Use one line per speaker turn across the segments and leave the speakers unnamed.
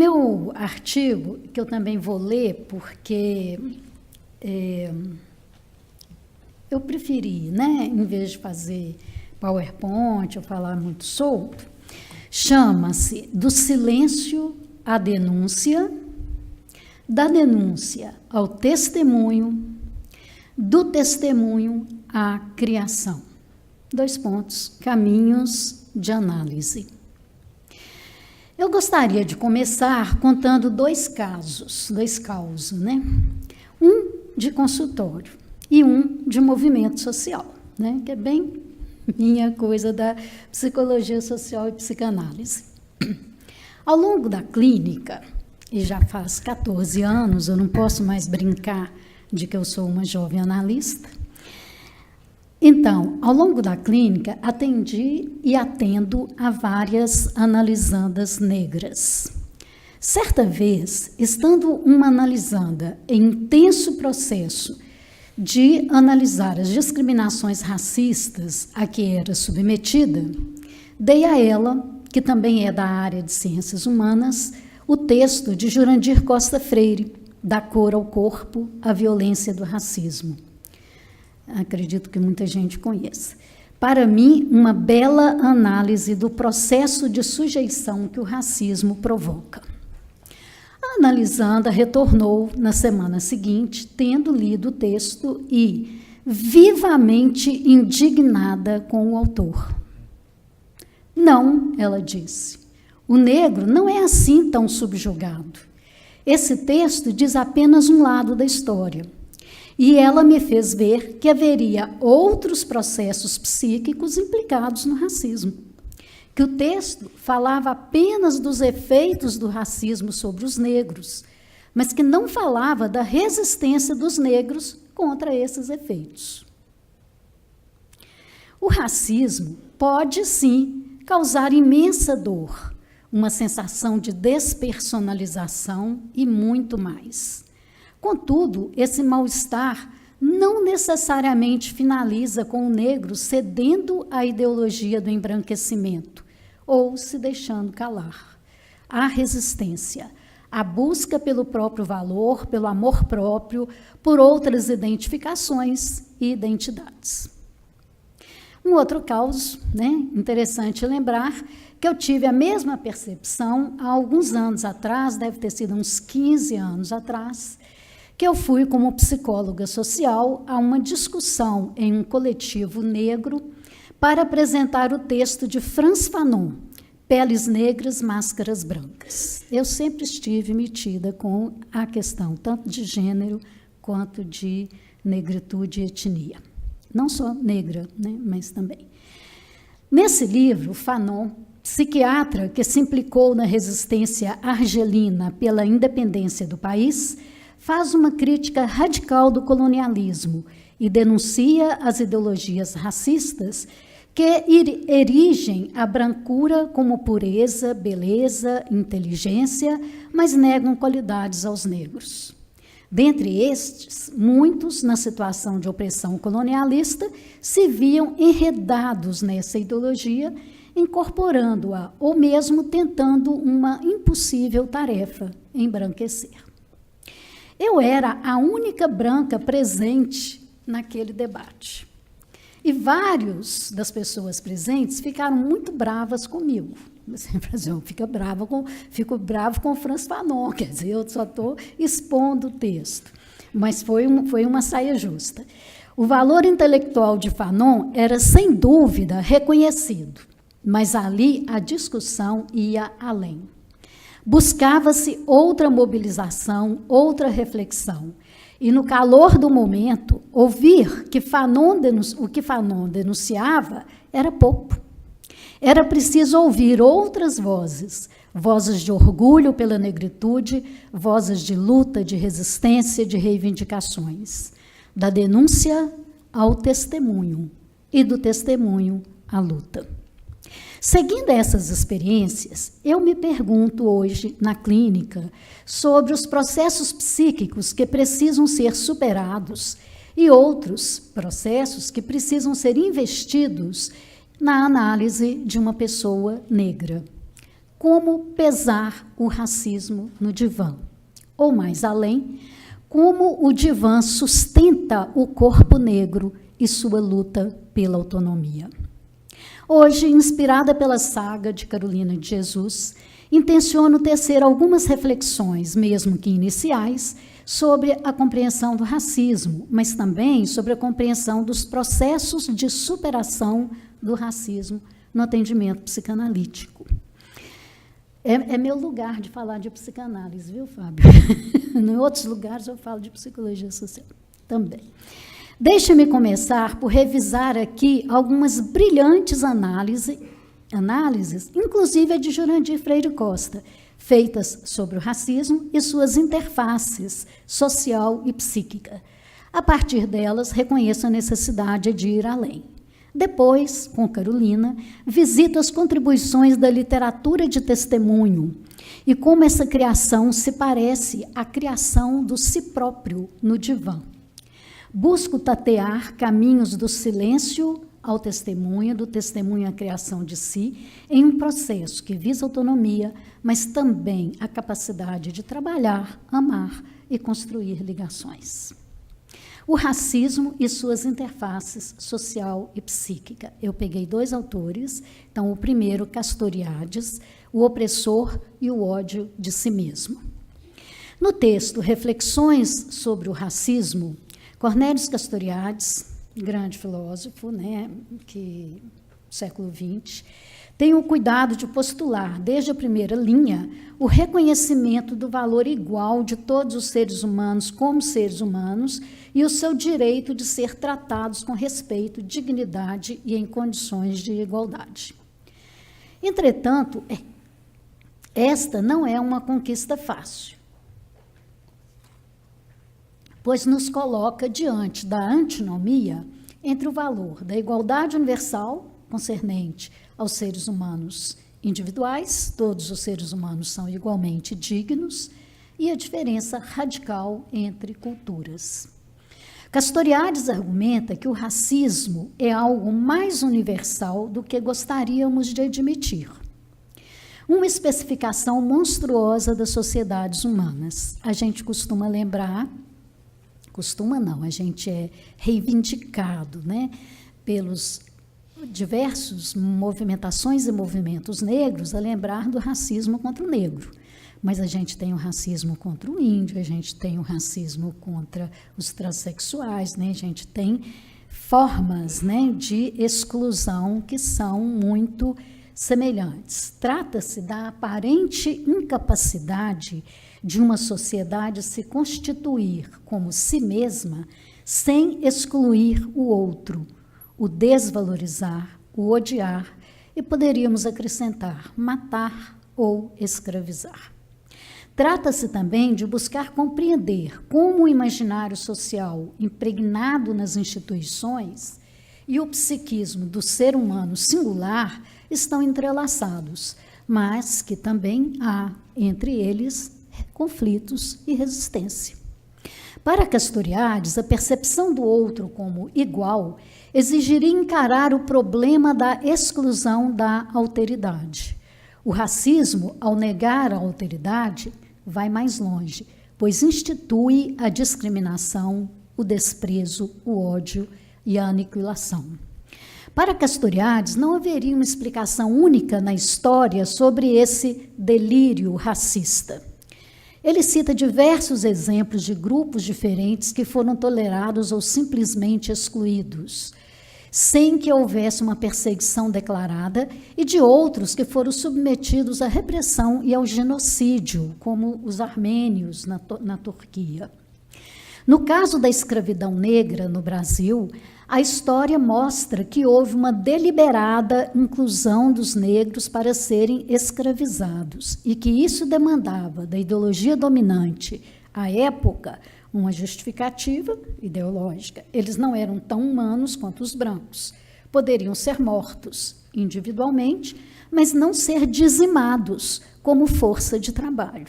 meu artigo, que eu também vou ler, porque eu preferi, né, em vez de fazer PowerPoint ou falar muito solto, chama-se Do Silêncio à Denúncia, da denúncia ao testemunho, do testemunho à criação. 2 pontos, caminhos de análise. Eu gostaria de começar contando 2 causos, né? Um de consultório e um de movimento social, né? Que é bem minha coisa da psicologia social e psicanálise. Ao longo da clínica, e já faz 14 anos, eu não posso mais brincar de que eu sou uma jovem analista. Então, ao longo da clínica, atendi e atendo a várias analisandas negras. Certa vez, estando uma analisanda em intenso processo de analisar as discriminações racistas a que era submetida, dei a ela, que também é da área de ciências humanas, o texto de Jurandir Costa Freire, Da Cor ao Corpo, a Violência do Racismo. Acredito que muita gente conheça. Para mim, uma bela análise do processo de sujeição que o racismo provoca. A analisanda retornou na semana seguinte, tendo lido o texto e vivamente indignada com o autor. Não, ela disse, o negro não é assim tão subjugado. Esse texto diz apenas um lado da história. E ela me fez ver que haveria outros processos psíquicos implicados no racismo. Que o texto falava apenas dos efeitos do racismo sobre os negros, mas que não falava da resistência dos negros contra esses efeitos. O racismo pode, sim, causar imensa dor, uma sensação de despersonalização e muito mais. Contudo, esse mal-estar não necessariamente finaliza com o negro cedendo à ideologia do embranquecimento ou se deixando calar. Há resistência, a busca pelo próprio valor, pelo amor próprio, por outras identificações e identidades. Um outro caso, né, interessante lembrar, que eu tive a mesma percepção há alguns anos atrás, deve ter sido uns 15 anos atrás, que eu fui como psicóloga social a uma discussão em um coletivo negro para apresentar o texto de Frantz Fanon, Peles Negras, Máscaras Brancas. Eu sempre estive metida com a questão tanto de gênero quanto de negritude e etnia. Não só negra, né, mas também. Nesse livro, Fanon, psiquiatra que se implicou na resistência argelina pela independência do país, faz uma crítica radical do colonialismo e denuncia as ideologias racistas que erigem a brancura como pureza, beleza, inteligência, mas negam qualidades aos negros. Dentre estes, muitos, na situação de opressão colonialista, se viam enredados nessa ideologia, incorporando-a ou mesmo tentando uma impossível tarefa, embranquecer. Eu era a única branca presente naquele debate. E várias das pessoas presentes ficaram muito bravas comigo. Eu fico bravo com o Frantz Fanon, quer dizer, eu só estou expondo o texto. Mas foi uma saia justa. O valor intelectual de Fanon era, sem dúvida, reconhecido, mas ali a discussão ia além. Buscava-se outra mobilização, outra reflexão. E, no calor do momento, ouvir que o que Fanon denunciava era pouco. Era preciso ouvir outras vozes, vozes de orgulho pela negritude, vozes de luta, de resistência, de reivindicações. Da denúncia ao testemunho e do testemunho à luta. Seguindo essas experiências, eu me pergunto hoje, na clínica, sobre os processos psíquicos que precisam ser superados e outros processos que precisam ser investidos na análise de uma pessoa negra. como pesar o racismo no divã, ou mais além, como o divã sustenta o corpo negro e sua luta pela autonomia. Hoje, inspirada pela saga de Carolina de Jesus, intenciono tecer algumas reflexões, mesmo que iniciais, sobre a compreensão do racismo, mas também sobre a compreensão dos processos de superação do racismo no atendimento psicanalítico. É meu lugar de falar de psicanálise, viu, Fábio? Em outros lugares eu falo de psicologia social também. Deixe-me começar por revisar aqui algumas brilhantes análises, inclusive a de Jurandir Freire Costa, feitas sobre o racismo e suas interfaces social e psíquica. A partir delas, reconheço a necessidade de ir além. Depois, com Carolina, visito as contribuições da literatura de testemunho e como essa criação se parece à criação do si próprio no divã. Busco tatear caminhos do silêncio ao testemunho, do testemunho à criação de si, em um processo que visa autonomia, mas também a capacidade de trabalhar, amar e construir ligações. O racismo e suas interfaces social e psíquica. Eu peguei 2 autores, então o primeiro, Castoriadis, O Opressor e o Ódio de Si Mesmo. No texto Reflexões sobre o Racismo, Cornelius Castoriadis, grande filósofo, né, que século XX, tem o cuidado de postular, desde a primeira linha, o reconhecimento do valor igual de todos os seres humanos como seres humanos e o seu direito de ser tratados com respeito, dignidade e em condições de igualdade. Entretanto, esta não é uma conquista fácil, pois nos coloca diante da antinomia entre o valor da igualdade universal concernente aos seres humanos individuais, todos os seres humanos são igualmente dignos, e a diferença radical entre culturas. Castoriadis argumenta que o racismo é algo mais universal do que gostaríamos de admitir. Uma especificação monstruosa das sociedades humanas. A gente costuma lembrar, a gente é reivindicado, né, pelos diversos movimentações e movimentos negros a lembrar do racismo contra o negro. Mas a gente tem o racismo contra o índio, a gente tem o racismo contra os transexuais, né? A gente tem formas, né, de exclusão que são muito semelhantes. Trata-se da aparente incapacidade de uma sociedade se constituir como si mesma sem excluir o outro, o desvalorizar, o odiar e poderíamos acrescentar matar ou escravizar. Trata-se também de buscar compreender como o imaginário social impregnado nas instituições e o psiquismo do ser humano singular estão entrelaçados, mas que também há entre eles conflitos e resistência. Para Castoriadis, a percepção do outro como igual exigiria encarar o problema da exclusão da alteridade. O racismo, ao negar a alteridade, vai mais longe, pois institui a discriminação, o desprezo, o ódio e a aniquilação. Para Castoriadis, não haveria uma explicação única na história sobre esse delírio racista. Ele cita diversos exemplos de grupos diferentes que foram tolerados ou simplesmente excluídos, sem que houvesse uma perseguição declarada, e de outros que foram submetidos à repressão e ao genocídio, como os armênios na Turquia. No caso da escravidão negra no Brasil, a história mostra que houve uma deliberada inclusão dos negros para serem escravizados e que isso demandava da ideologia dominante à época uma justificativa ideológica. Eles não eram tão humanos quanto os brancos. Poderiam ser mortos individualmente, mas não ser dizimados como força de trabalho.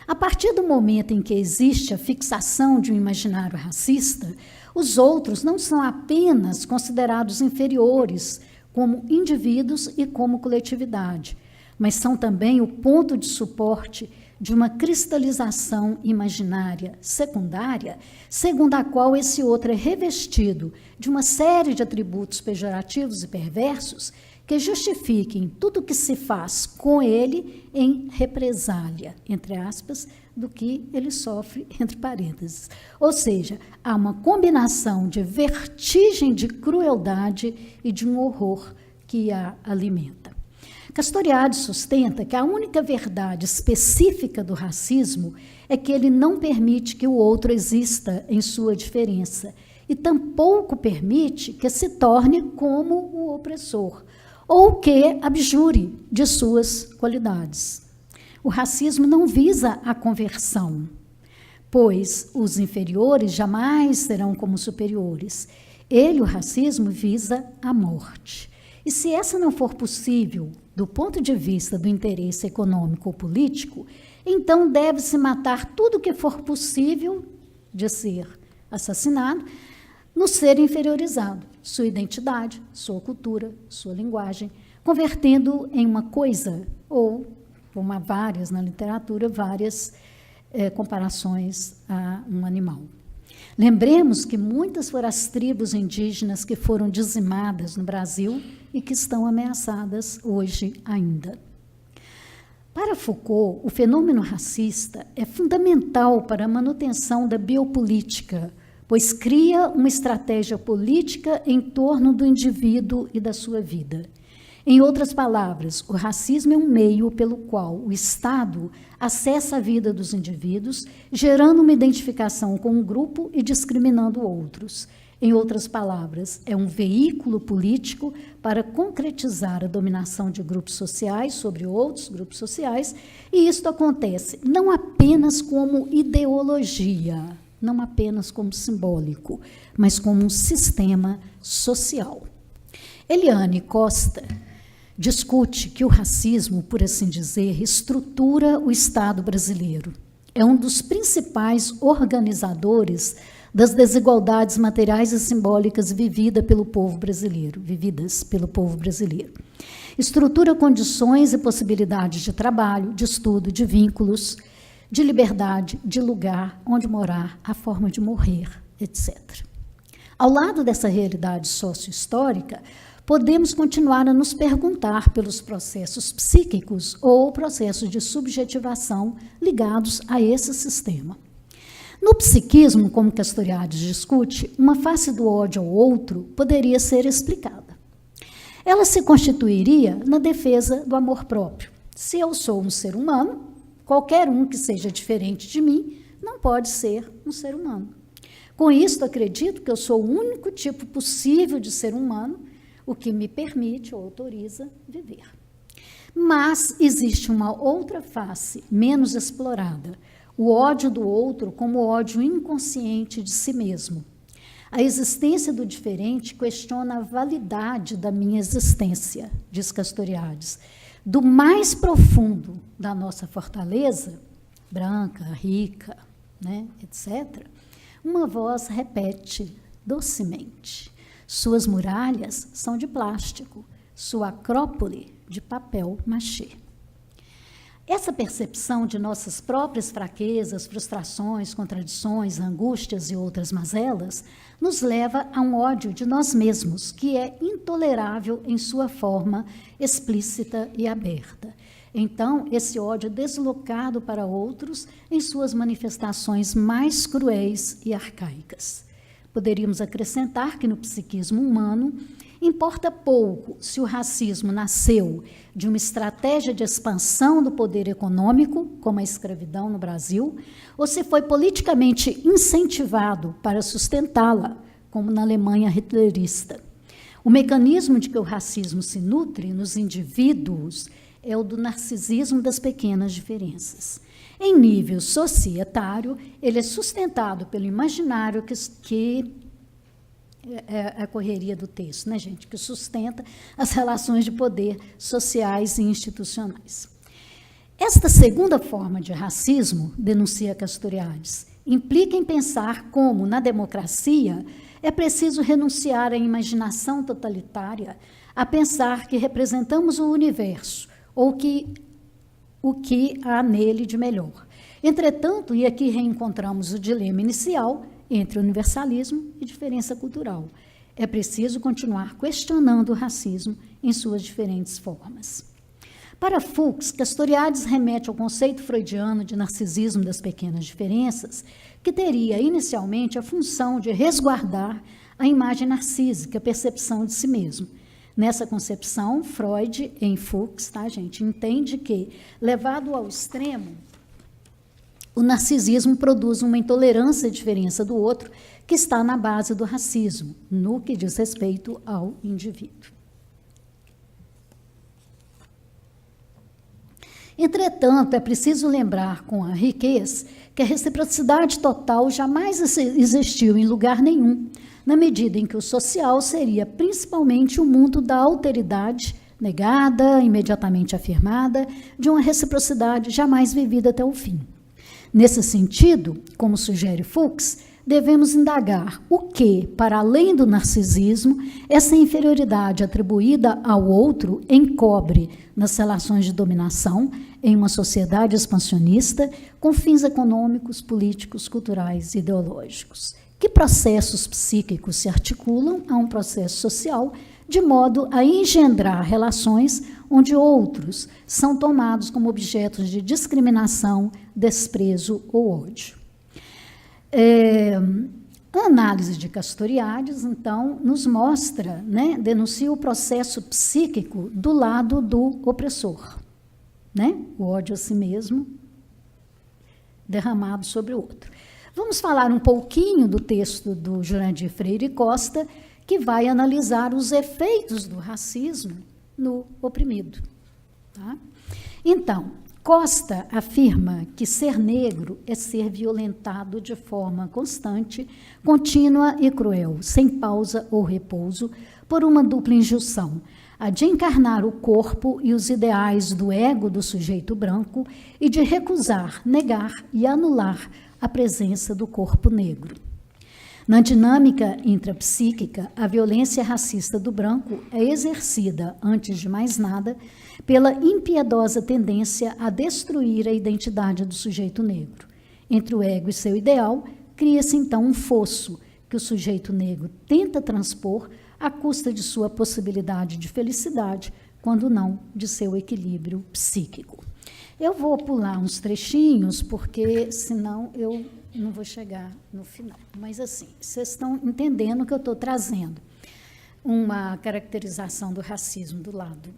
A partir do momento em que existe a fixação de um imaginário racista, os outros não são apenas considerados inferiores como indivíduos e como coletividade, mas são também o ponto de suporte de uma cristalização imaginária secundária, segundo a qual esse outro é revestido de uma série de atributos pejorativos e perversos que justifiquem tudo o que se faz com ele em represália, entre aspas, do que ele sofre, entre parênteses. Ou seja, há uma combinação de vertigem de crueldade e de um horror que a alimenta. Castoriadis sustenta que a única verdade específica do racismo é que ele não permite que o outro exista em sua diferença e tampouco permite que se torne como o opressor ou que abjure de suas qualidades. O racismo não visa a conversão, pois os inferiores jamais serão como superiores. Ele, o racismo, visa a morte. E se essa não for possível do ponto de vista do interesse econômico ou político, então deve-se matar tudo que for possível de ser assassinado no ser inferiorizado, sua identidade, sua cultura, sua linguagem, convertendo em uma coisa, ou, como há várias na literatura, várias comparações a um animal. Lembremos que muitas foram as tribos indígenas que foram dizimadas no Brasil e que estão ameaçadas hoje ainda. Para Foucault, o fenômeno racista é fundamental para a manutenção da biopolítica, pois cria uma estratégia política em torno do indivíduo e da sua vida. Em outras palavras, o racismo é um meio pelo qual o Estado acessa a vida dos indivíduos, gerando uma identificação com um grupo e discriminando outros. Em outras palavras, é um veículo político para concretizar a dominação de grupos sociais sobre outros grupos sociais, e isto acontece não apenas como ideologia, não apenas como simbólico, mas como um sistema social. Eliane Costa discute que o racismo, por assim dizer, estrutura o Estado brasileiro. É um dos principais organizadores das desigualdades materiais e simbólicas vividas pelo povo brasileiro. Estrutura condições e possibilidades de trabalho, de estudo, de vínculos, de liberdade, de lugar onde morar, a forma de morrer, etc. Ao lado dessa realidade sócio-histórica, podemos continuar a nos perguntar pelos processos psíquicos ou processos de subjetivação ligados a esse sistema. No psiquismo, como Castoriadis discute, uma face do ódio ao outro poderia ser explicada. Ela se constituiria na defesa do amor próprio. Se eu sou um ser humano, qualquer um que seja diferente de mim não pode ser um ser humano. Com isto, acredito que eu sou o único tipo possível de ser humano, o que me permite ou autoriza viver. Mas existe uma outra face, menos explorada, o ódio do outro como ódio inconsciente de si mesmo. A existência do diferente questiona a validade da minha existência, diz Castoriadis. Do mais profundo da nossa fortaleza, branca, rica, etc., uma voz repete docemente: suas muralhas são de plástico, sua acrópole de papel machê. Essa percepção de nossas próprias fraquezas, frustrações, contradições, angústias e outras mazelas nos leva a um ódio de nós mesmos, que é intolerável em sua forma explícita e aberta. Então, esse ódio é deslocado para outros em suas manifestações mais cruéis e arcaicas. Poderíamos acrescentar que no psiquismo humano importa pouco se o racismo nasceu de uma estratégia de expansão do poder econômico, como a escravidão no Brasil, ou se foi politicamente incentivado para sustentá-la, como na Alemanha hitlerista. O mecanismo de que o racismo se nutre nos indivíduos é o do narcisismo das pequenas diferenças. Em nível societário, ele é sustentado pelo imaginário que é a correria do texto, gente? Que sustenta as relações de poder sociais e institucionais. Esta segunda forma de racismo, denuncia Castoriadis, implica em pensar como, na democracia, é preciso renunciar à imaginação totalitária, a pensar que representamos o universo, ou o que há nele de melhor. Entretanto, e aqui reencontramos o dilema inicial entre universalismo e diferença cultural. É preciso continuar questionando o racismo em suas diferentes formas. Para Fuchs, Castoriadis remete ao conceito freudiano de narcisismo das pequenas diferenças, que teria inicialmente a função de resguardar a imagem narcísica, a percepção de si mesmo. Nessa concepção, Freud, em Fuchs, tá, gente, entende que, levado ao extremo, o narcisismo produz uma intolerância à diferença do outro, que está na base do racismo, no que diz respeito ao indivíduo. Entretanto, é preciso lembrar com a riqueza que a reciprocidade total jamais existiu em lugar nenhum, na medida em que o social seria principalmente o mundo da alteridade, negada, imediatamente afirmada, de uma reciprocidade jamais vivida até o fim. Nesse sentido, como sugere Fuchs, devemos indagar o que, para além do narcisismo, essa inferioridade atribuída ao outro encobre nas relações de dominação em uma sociedade expansionista com fins econômicos, políticos, culturais e ideológicos. Que processos psíquicos se articulam a um processo social de modo a engendrar relações onde outros são tomados como objetos de discriminação, desprezo ou ódio. A análise de Castoriadis, então, nos mostra, né, denuncia o processo psíquico do lado do opressor, né, o ódio a si mesmo derramado sobre o outro. Vamos falar um pouquinho do texto do Jurandir Freire Costa, que vai analisar os efeitos do racismo no oprimido. Tá? Então, Costa afirma que ser negro é ser violentado de forma constante, contínua e cruel, sem pausa ou repouso, por uma dupla injunção, a de encarnar o corpo e os ideais do ego do sujeito branco e de recusar, negar e anular a presença do corpo negro. Na dinâmica intrapsíquica, a violência racista do branco é exercida, antes de mais nada, pela impiedosa tendência a destruir a identidade do sujeito negro. Entre o ego e seu ideal, cria-se então um fosso que o sujeito negro tenta transpor à custa de sua possibilidade de felicidade, quando não de seu equilíbrio psíquico. Eu vou pular uns trechinhos, porque senão eu não vou chegar no final. Mas, assim, vocês estão entendendo que eu estou trazendo uma caracterização do racismo do lado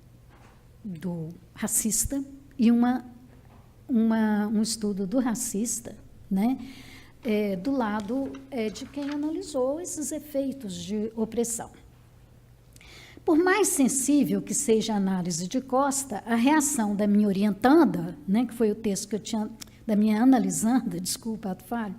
do racista e um estudo do racista, né, do lado de quem analisou esses efeitos de opressão. Por mais sensível que seja a análise de Costa, a reação da minha orientanda, né, que foi o texto que eu tinha, da minha analisanda, desculpa, ato falho,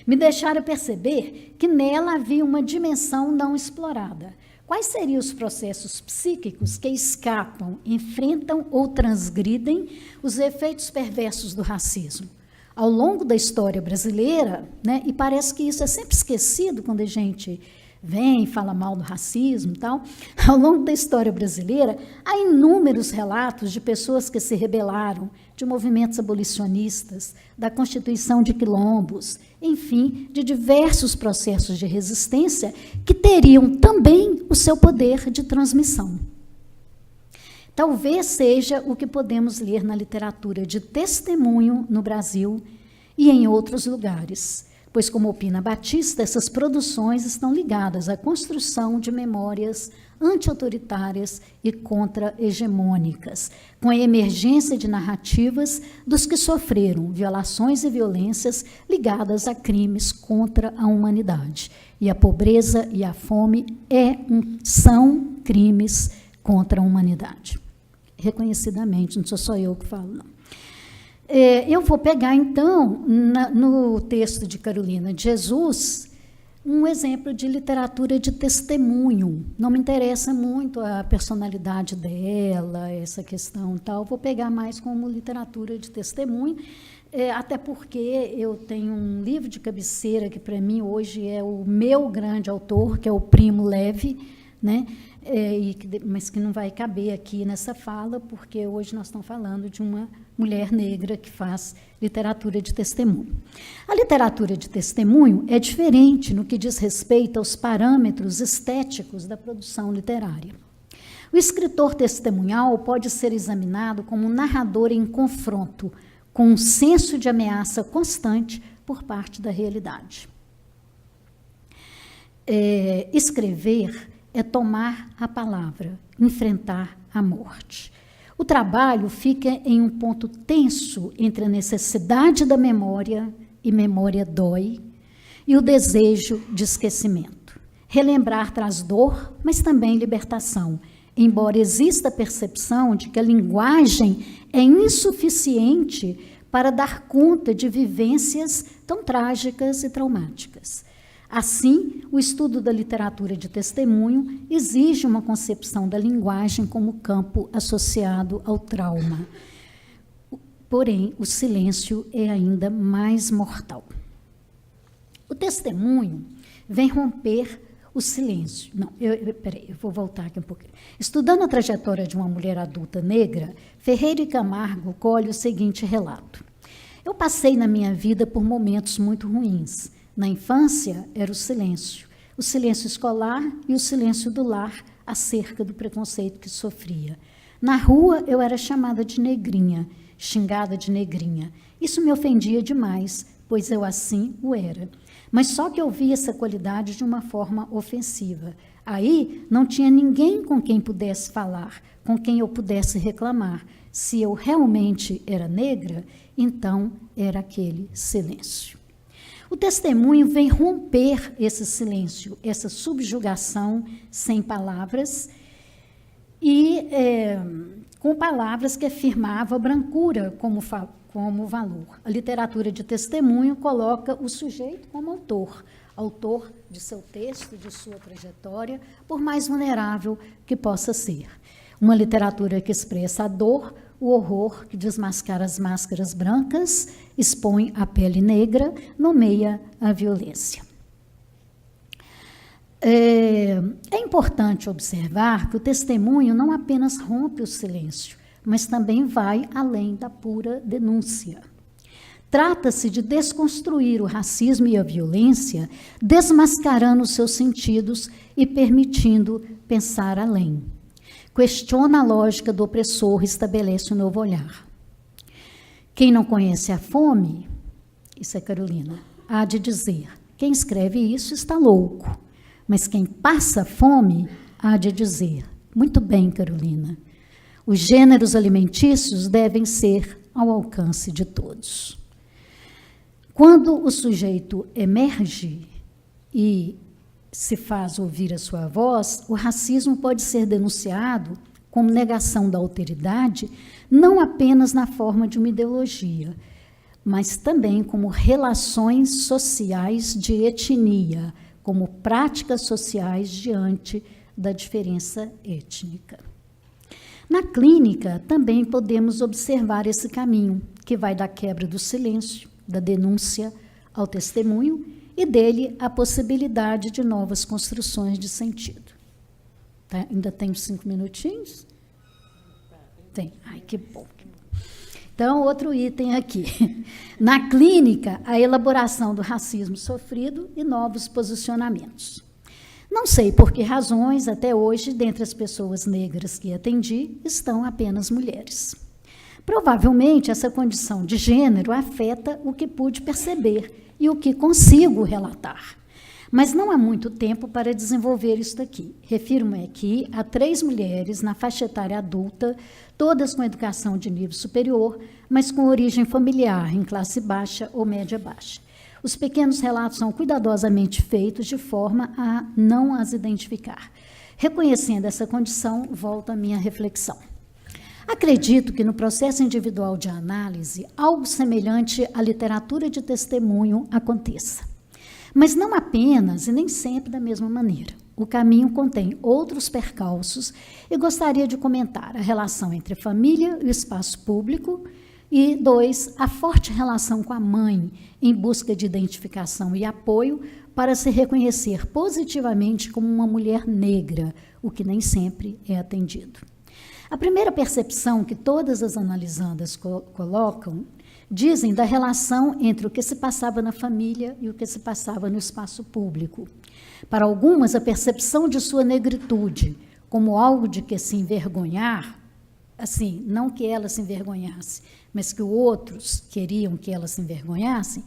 me deixaram perceber que nela havia uma dimensão não explorada. Quais seriam os processos psíquicos que escapam, enfrentam ou transgridem os efeitos perversos do racismo? Ao longo da história brasileira, né, e parece que isso é sempre esquecido quando a gente vem e fala mal do racismo e tal, ao longo da história brasileira, há inúmeros relatos de pessoas que se rebelaram, de movimentos abolicionistas, da constituição de quilombos, enfim, de diversos processos de resistência que teriam também o seu poder de transmissão. Talvez seja o que podemos ler na literatura de testemunho no Brasil e em outros lugares, pois, como opina Batista, essas produções estão ligadas à construção de memórias anti-autoritárias e contra-hegemônicas, com a emergência de narrativas dos que sofreram violações e violências ligadas a crimes contra a humanidade. E a pobreza e a fome são crimes contra a humanidade. Reconhecidamente, não sou só eu que falo, não. Eu vou pegar, então, no texto de Carolina de Jesus, um exemplo de literatura de testemunho. Não me interessa muito a personalidade dela, essa questão e tal. Vou pegar mais como literatura de testemunho, até porque eu tenho um livro de cabeceira que, para mim, hoje é o meu grande autor, que é o Primo Levi, né? Mas que não vai caber aqui nessa fala, porque hoje nós estamos falando de uma mulher negra que faz literatura de testemunho. A literatura de testemunho é diferente no que diz respeito aos parâmetros estéticos da produção literária. O escritor testemunhal pode ser examinado como um narrador em confronto com um senso de ameaça constante por parte da realidade. Escrever é tomar a palavra, enfrentar a morte. O trabalho fica em um ponto tenso entre a necessidade da memória, e memória dói, e o desejo de esquecimento. Relembrar traz dor, mas também libertação, embora exista a percepção de que a linguagem é insuficiente para dar conta de vivências tão trágicas e traumáticas. Assim, o estudo da literatura de testemunho exige uma concepção da linguagem como campo associado ao trauma. Porém, o silêncio é ainda mais mortal. O testemunho vem romper o silêncio. Não, peraí, eu vou voltar aqui um pouquinho. Estudando a trajetória de uma mulher adulta negra, Ferreira e Camargo colhe o seguinte relato. Eu passei na minha vida por momentos muito ruins. Na infância, era o silêncio escolar e o silêncio do lar acerca do preconceito que sofria. Na rua, eu era chamada de negrinha, xingada de negrinha. Isso me ofendia demais, pois eu assim o era. Mas só que eu via essa qualidade de uma forma ofensiva. Aí, não tinha ninguém com quem pudesse falar, com quem eu pudesse reclamar. Se eu realmente era negra, então era aquele silêncio. O testemunho vem romper esse silêncio, essa subjugação sem palavras e com palavras que afirmavam a brancura como valor. A literatura de testemunho coloca o sujeito como autor de seu texto, de sua trajetória, por mais vulnerável que possa ser. Uma literatura que expressa a dor, o horror, que desmascara as máscaras brancas, expõe a pele negra, nomeia a violência. É importante observar que o testemunho não apenas rompe o silêncio, mas também vai além da pura denúncia. Trata-se de desconstruir o racismo e a violência, desmascarando os seus sentidos e permitindo pensar além. Questiona a lógica do opressor e estabelece um novo olhar. Quem não conhece a fome, isso é Carolina, há de dizer, quem escreve isso está louco. Mas quem passa fome, há de dizer, muito bem, Carolina, os gêneros alimentícios devem ser ao alcance de todos. Quando o sujeito emerge e se faz ouvir a sua voz, o racismo pode ser denunciado como negação da alteridade, não apenas na forma de uma ideologia, mas também como relações sociais de etnia, como práticas sociais diante da diferença étnica. Na clínica, também podemos observar esse caminho, que vai da quebra do silêncio, da denúncia ao testemunho, e dele a possibilidade de novas construções de sentido. Tá? Ainda tenho 5 minutinhos? Tem. Ai, que bom. Então, outro item aqui. Na clínica, a elaboração do racismo sofrido e novos posicionamentos. Não sei por que razões, até hoje, dentre as pessoas negras que atendi, estão apenas mulheres. Provavelmente, essa condição de gênero afeta o que pude perceber e o que consigo relatar. Mas não há muito tempo para desenvolver isso aqui. Refiro-me aqui a 3 mulheres na faixa etária adulta, todas com educação de nível superior, mas com origem familiar, em classe baixa ou média baixa. Os pequenos relatos são cuidadosamente feitos de forma a não as identificar. Reconhecendo essa condição, volto à minha reflexão. Acredito que no processo individual de análise, algo semelhante à literatura de testemunho aconteça. Mas não apenas e nem sempre da mesma maneira. O caminho contém outros percalços e gostaria de comentar a relação entre a família e o espaço público e, 2, a forte relação com a mãe em busca de identificação e apoio para se reconhecer positivamente como uma mulher negra, o que nem sempre é atendido. A primeira percepção que todas as analisandas colocam dizem da relação entre o que se passava na família e o que se passava no espaço público. Para algumas, a percepção de sua negritude como algo de que se envergonhar, assim, não que ela se envergonhasse, mas que outros queriam que ela se envergonhasse,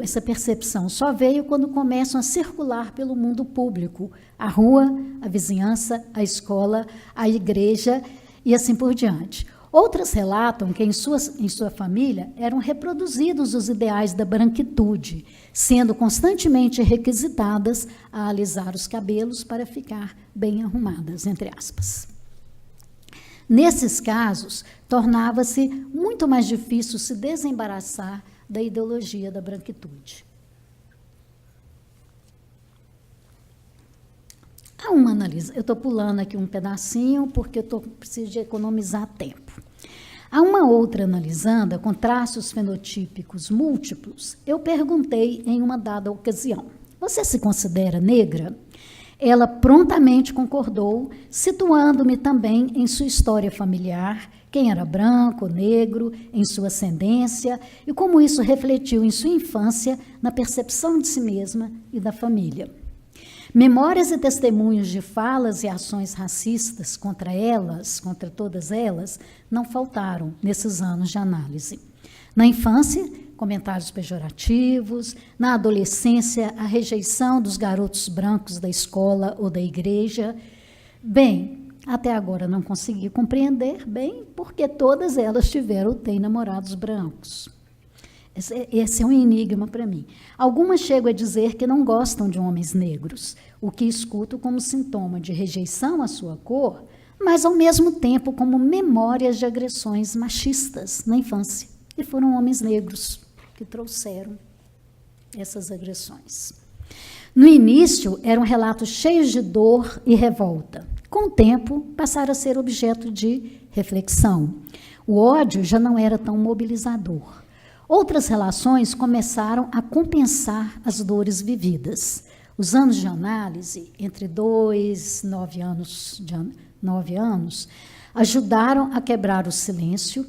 essa percepção só veio quando começam a circular pelo mundo público, a rua, a vizinhança, a escola, a igreja e assim por diante. Outras relatam que em sua família eram reproduzidos os ideais da branquitude, sendo constantemente requisitadas a alisar os cabelos para ficar bem arrumadas, entre aspas. Nesses casos, tornava-se muito mais difícil se desembaraçar da ideologia da branquitude. Há uma análise, eu estou pulando aqui um pedacinho porque eu preciso de economizar tempo. Há uma outra analisanda com traços fenotípicos múltiplos. Eu perguntei em uma dada ocasião: você se considera negra? Ela prontamente concordou, situando-me também em sua história familiar, quem era branco, negro, em sua ascendência, e como isso refletiu em sua infância na percepção de si mesma e da família. Memórias e testemunhos de falas e ações racistas contra todas elas, não faltaram nesses anos de análise. Na infância, comentários pejorativos, na adolescência, a rejeição dos garotos brancos da escola ou da igreja. Bem, até agora não consegui compreender bem porque todas elas tiveram ou têm namorados brancos. Esse é um enigma para mim. Algumas chegam a dizer que não gostam de homens negros, o que escuto como sintoma de rejeição à sua cor, mas ao mesmo tempo como memórias de agressões machistas na infância. E foram homens negros que trouxeram essas agressões. No início, eram relatos cheios de dor e revolta. Com o tempo, passaram a ser objeto de reflexão. O ódio já não era tão mobilizador. Outras relações começaram a compensar as dores vividas. Os anos de análise, entre 2 e 9 anos, ajudaram a quebrar o silêncio,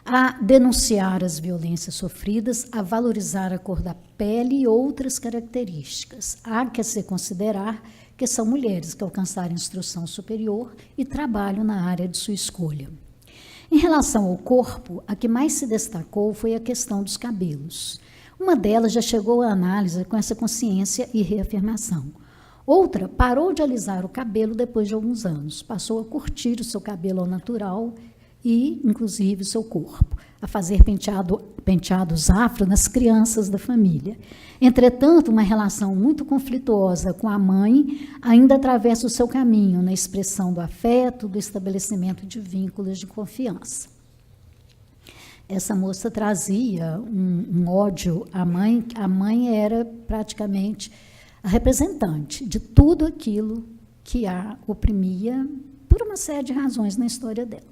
a denunciar as violências sofridas, a valorizar a cor da pele e outras características. Há que se considerar que são mulheres que alcançaram instrução superior e trabalham na área de sua escolha. Em relação ao corpo, a que mais se destacou foi a questão dos cabelos. Uma delas já chegou à análise com essa consciência e reafirmação. Outra parou de alisar o cabelo depois de alguns anos, passou a curtir o seu cabelo ao natural e, inclusive, o seu corpo, a fazer penteados afro nas crianças da família. Entretanto, uma relação muito conflituosa com a mãe ainda atravessa o seu caminho na expressão do afeto, do estabelecimento de vínculos de confiança. Essa moça trazia um ódio à mãe. A mãe era praticamente a representante de tudo aquilo que a oprimia por uma série de razões na história dela.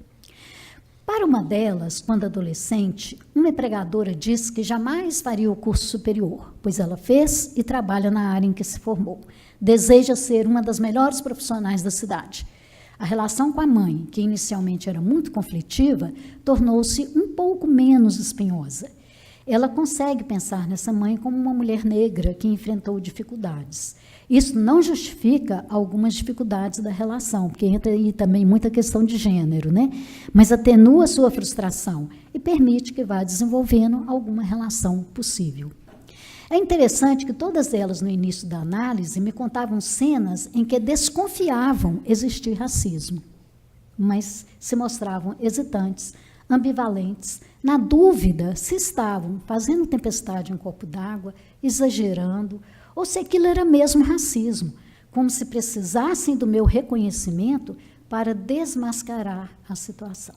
Para uma delas, quando adolescente, uma empregadora disse que jamais faria o curso superior, pois ela fez e trabalha na área em que se formou. Deseja ser uma das melhores profissionais da cidade. A relação com a mãe, que inicialmente era muito conflitiva, tornou-se um pouco menos espinhosa. Ela consegue pensar nessa mãe como uma mulher negra que enfrentou dificuldades. Isso não justifica algumas dificuldades da relação, porque entra aí também muita questão de gênero, né? Mas atenua sua frustração e permite que vá desenvolvendo alguma relação possível. É interessante que todas elas, no início da análise, me contavam cenas em que desconfiavam existir racismo, mas se mostravam hesitantes, ambivalentes, na dúvida se estavam fazendo tempestade em um copo d'água, exagerando, ou se aquilo era mesmo racismo, como se precisassem do meu reconhecimento para desmascarar a situação.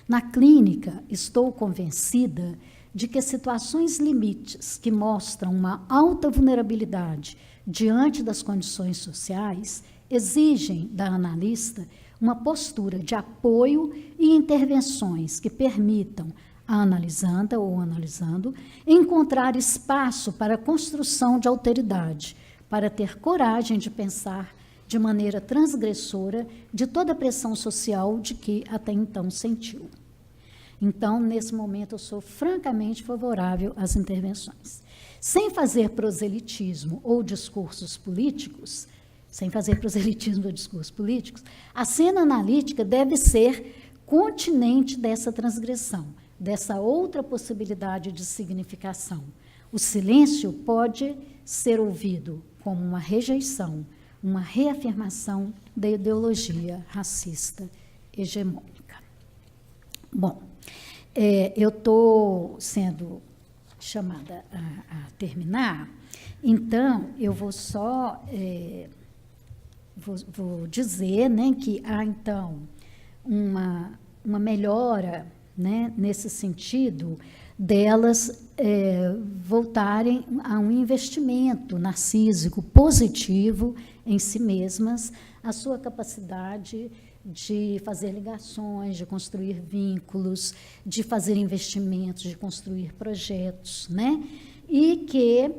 Na clínica, estou convencida de que situações limites que mostram uma alta vulnerabilidade diante das condições sociais exigem da analista uma postura de apoio e intervenções que permitam a analisanda ou analisando, encontrar espaço para a construção de alteridade, para ter coragem de pensar de maneira transgressora de toda a pressão social de que até então sentiu. Então, nesse momento, eu sou francamente favorável às intervenções. Sem fazer proselitismo ou discursos políticos, a cena analítica deve ser continente dessa transgressão, dessa outra possibilidade de significação. O silêncio pode ser ouvido como uma rejeição, uma reafirmação da ideologia racista hegemônica. Bom, eu estou sendo chamada a terminar, então eu vou só vou dizer, né, que há, então, uma melhora, né, nesse sentido, delas voltarem a um investimento narcísico positivo em si mesmas, a sua capacidade de fazer ligações, de construir vínculos, de fazer investimentos, de construir projetos, né? E que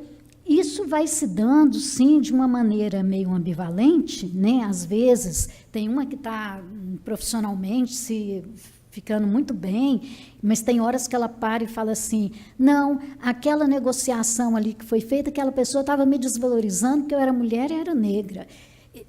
isso vai se dando, sim, de uma maneira meio ambivalente, né? Às vezes, tem uma que está profissionalmente se ficando muito bem, mas tem horas que ela para e fala assim, não, aquela negociação ali que foi feita, aquela pessoa estava me desvalorizando porque eu era mulher e era negra.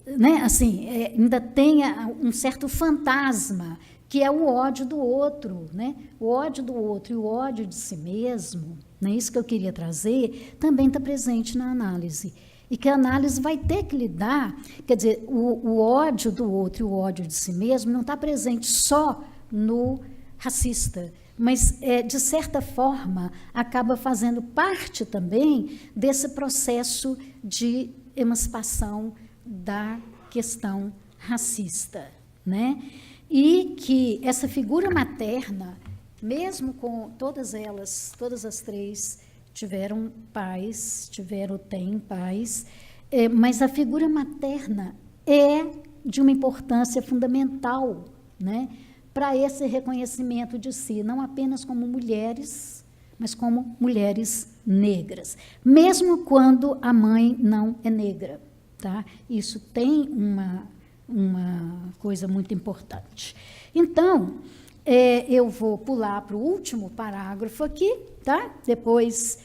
Né? Assim, ainda tem um certo fantasma, que é o ódio do outro, né? O ódio do outro e o ódio de si mesmo, né? Isso que eu queria trazer, também está presente na análise. E que a análise vai ter que lidar, quer dizer, o ódio do outro e o ódio de si mesmo não está presente só no racista, mas, de certa forma, acaba fazendo parte também desse processo de emancipação da questão racista, né? E que essa figura materna, mesmo com todas as três tiveram pais, têm pais, mas a figura materna é de uma importância fundamental, né, para esse reconhecimento de si, não apenas como mulheres, mas como mulheres negras, mesmo quando a mãe não é negra. Tá? Isso tem uma coisa muito importante. Então, eu vou pular para o último parágrafo aqui, tá? Depois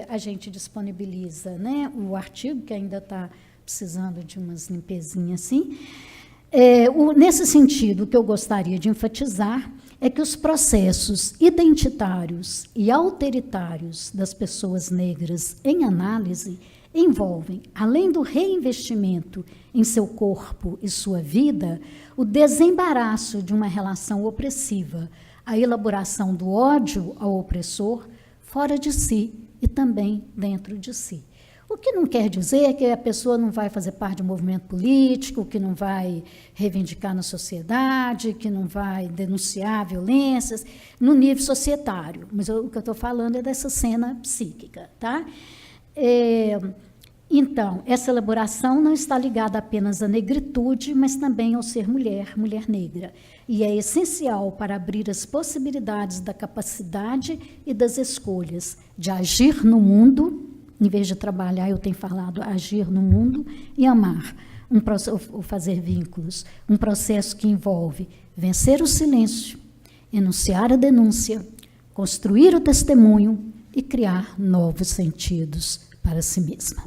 a gente disponibiliza, né, o artigo, que ainda está precisando de umas limpezinhas assim. Nesse sentido, o que eu gostaria de enfatizar é que os processos identitários e alteritários das pessoas negras em análise envolvem, além do reinvestimento em seu corpo e sua vida, o desembaraço de uma relação opressiva, a elaboração do ódio ao opressor fora de si e também dentro de si. O que não quer dizer que a pessoa não vai fazer parte de um movimento político, que não vai reivindicar na sociedade, que não vai denunciar violências no nível societário. Mas o que eu estou falando é dessa cena psíquica, tá? Então, essa elaboração não está ligada apenas à negritude, mas também ao ser mulher, mulher negra. E é essencial para abrir as possibilidades da capacidade e das escolhas de agir no mundo, em vez de trabalhar, eu tenho falado, agir no mundo e amar, ou fazer vínculos, um processo que envolve vencer o silêncio, enunciar a denúncia, construir o testemunho e criar novos sentidos para si mesma.